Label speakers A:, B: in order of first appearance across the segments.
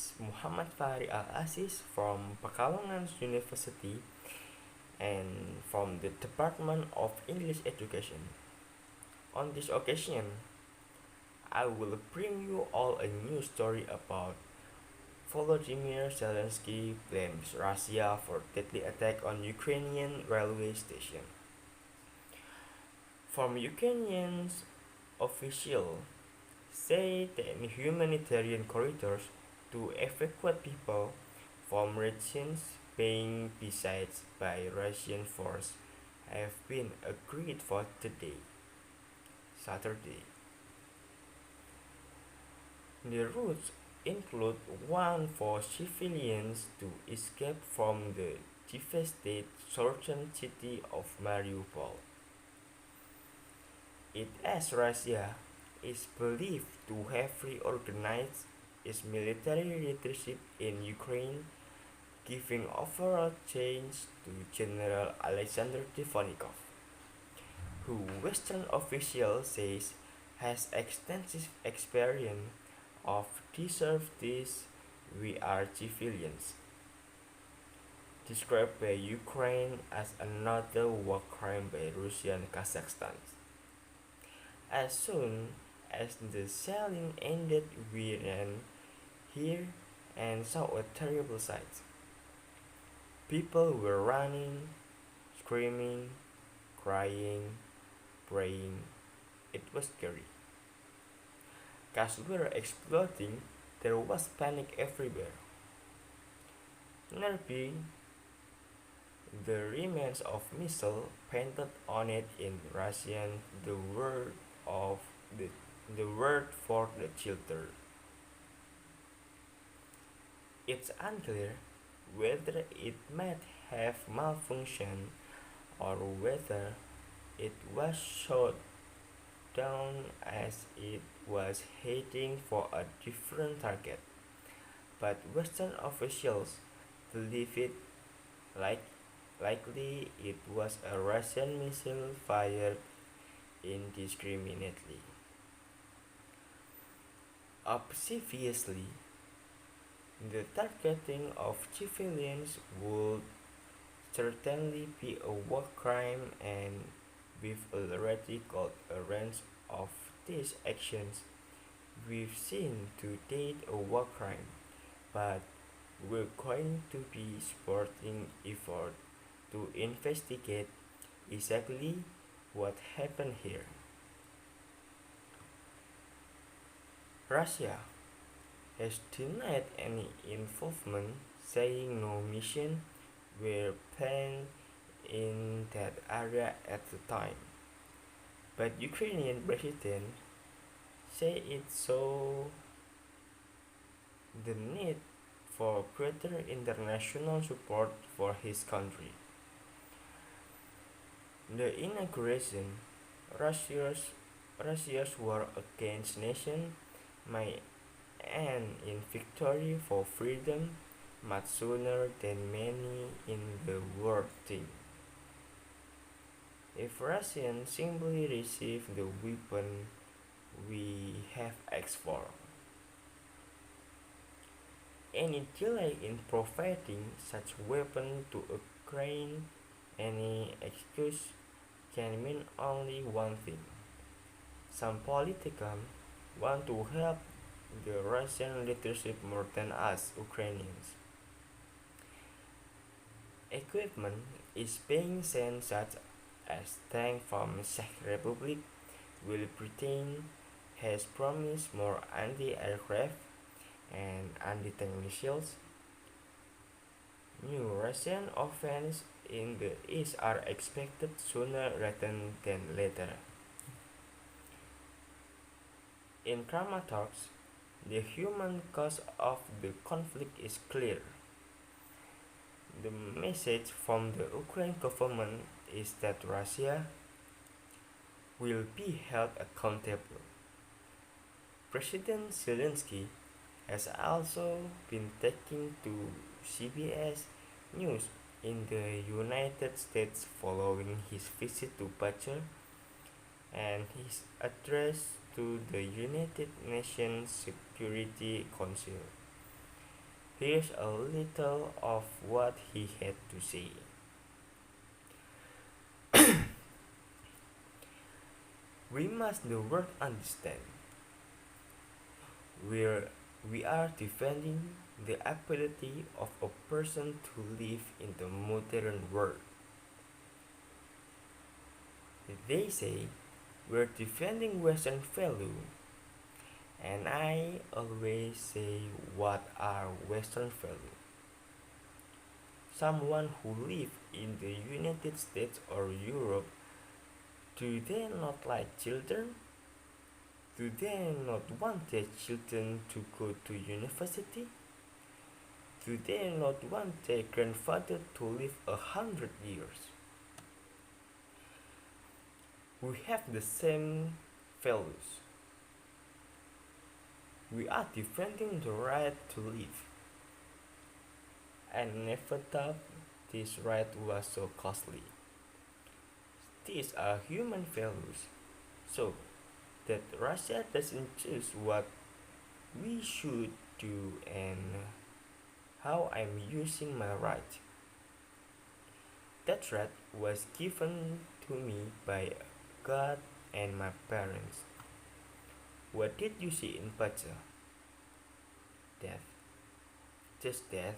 A: is Muhammad Fahri Al-Aziz from Pekalongan University and from the Department of English Education. On this occasion, I will bring you all a new story about Volodymyr Zelensky blames Russia for deadly attack on Ukrainian railway station. From Ukrainian officials say that humanitarian corridors to evacuate people from regions being besieged by Russian force have been agreed for today, Saturday. The routes include one for civilians to escape from the devastated southern city of Mariupol. It as Russia is believed to have reorganized its military leadership in Ukraine, giving overall change to General Alexander Stefanikov, who Western officials says has extensive experience of deserve this we are civilians, described by Ukraine as another war crime by Russia and Kazakhstan. As soon as the shelling ended, we ran here and saw a terrible sight. People were running, screaming, crying, praying. It was scary. Cars were exploding, there was panic everywhere. Nearby, the remains of missile painted on it in Russian of the, the word for the shelter. It's unclear whether it might have malfunctioned or whether it was shot down as it was heading for a different target, but Western officials believe it like likely it was a Russian missile fired indiscriminately. Obviously, the targeting of civilians would certainly be a war crime, and we've already got a range of these actions we've seen to date a war crime, but we're going to be supporting effort to investigate exactly what happened here. Russia has denied any involvement, saying no mission were planned in that area at the time. But Ukrainian president said it saw the need for greater international support for his country. The inauguration, Russia's war against nation, may end in victory for freedom much sooner than many in the world think. If Russians simply receive the weapon we have asked for, any delay in providing such weapon to Ukraine, any excuse can mean only one thing. Some politicians want to help the Russian leadership more than us Ukrainians. Equipment is being sent such as tanks from Czech Republic, while Britain has promised more anti-aircraft and anti-tank missiles. New Russian offensives in the east are expected sooner rather than later. In Kramatorsk, the human cost of the conflict is clear. The message from the Ukraine government is that Russia will be held accountable. President Zelensky has also been taken to CBS News in the United States following his visit to Butcher and his address to the United Nations Security Council. Here's a little of what he had to say. We must the world understand. We're, we are defending the ability of a person to live in the modern world. They say we're defending Western value, and I always say, what are Western value? Someone who lives in the United States or Europe, do they not like children? Do they not want their children to go to university? Do they not want their grandfather to live 100 years? We have the same values. We are defending the right to live. I never thought this right was so costly. These are human values. So, that Russia doesn't choose what we should do and how I'm using my right. That right was given to me by God and my parents. What did you see in Pacha? Death. Just death.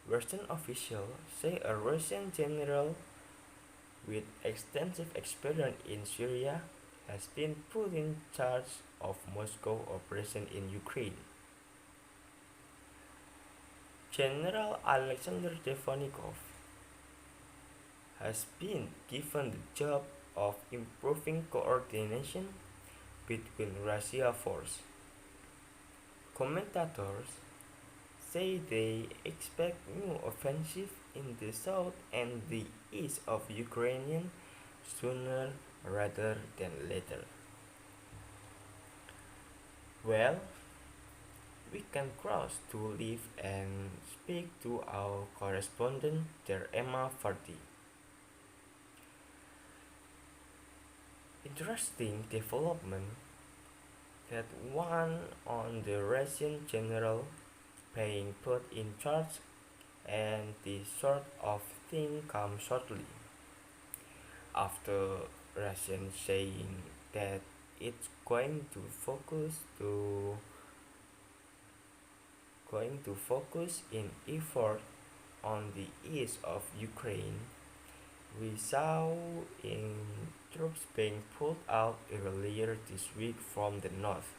A: Russian officials say a Russian general with extensive experience in Syria has been put in charge of Moscow operation in Ukraine. General Alexander Stefanikov has been given the job of improving coordination between Russia forces. Commentators say they expect new offensive in the south and the east of Ukraine sooner rather than later. Well, we can cross to live and speak to our correspondent there, Emma Fardi. Interesting development that one on the Russian general being put in charge, and this sort of thing comes shortly after Russian saying that it's going to focus in effort on the east of Ukraine. We saw in troops being pulled out earlier this week from the north.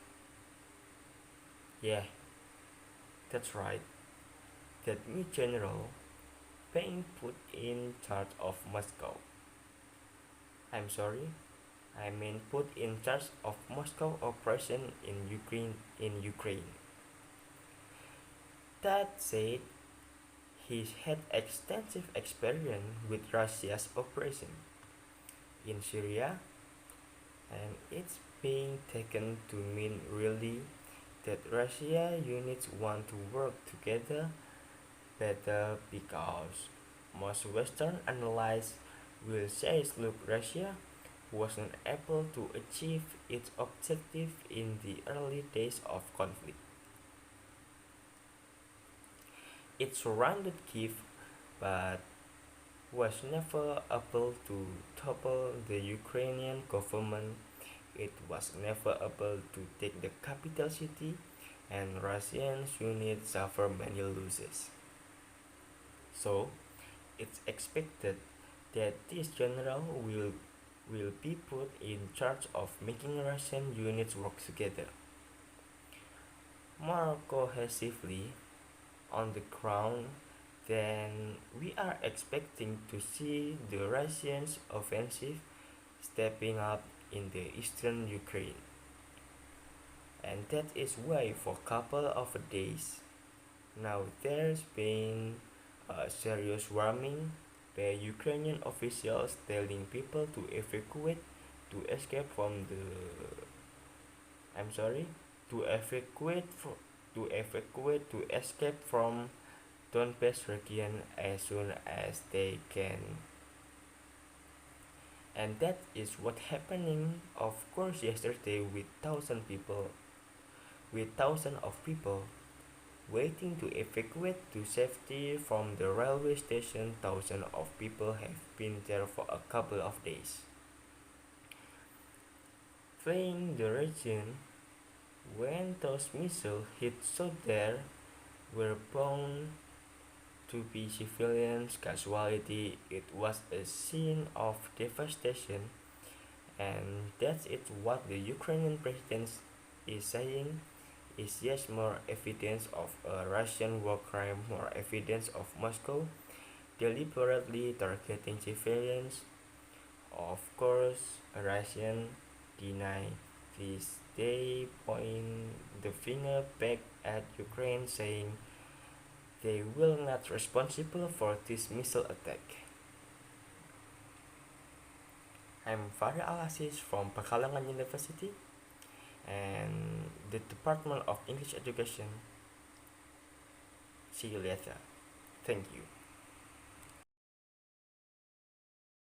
A: Yeah, that's right. That new general being put in charge of Moscow. I'm sorry, I mean put in charge of Moscow operation in Ukraine. That said, he had extensive experience with Russia's operation in Syria, and it's being taken to mean really that Russia units want to work together better because most Western analysts will say, look, Russia wasn't able to achieve its objective in the early days of conflict. It surrounded Kiev but was never able to topple the Ukrainian government. It was never able to take the capital city, and Russian units suffered many losses. So, it's expected that this general will be put in charge of making Russian units work together more cohesively on the ground. Then we are expecting to see the Russians offensive stepping up in the eastern Ukraine. And that is why for a couple of days now there's been a serious warning by Ukrainian officials telling people to evacuate to escape from the I'm sorry to evacuate to escape from Donbass region as soon as they can. And that is what happening of course yesterday with thousands of people waiting to evacuate to safety from the railway station. Thousands of people have been there for a couple of days. Fleeing the region, when those missiles hit, so there were bound to be civilian casualties. It was a scene of devastation, and that's it. What the Ukrainian president is saying is yes, more evidence of a Russian war crime, more evidence of Moscow deliberately targeting civilians. Of course, Russians deny this. They point the finger back at Ukraine, saying they will not responsible for this missile attack. I'm Fahri Al-Aziz from Pekalongan University and the Department of English Education. See you later. Thank you.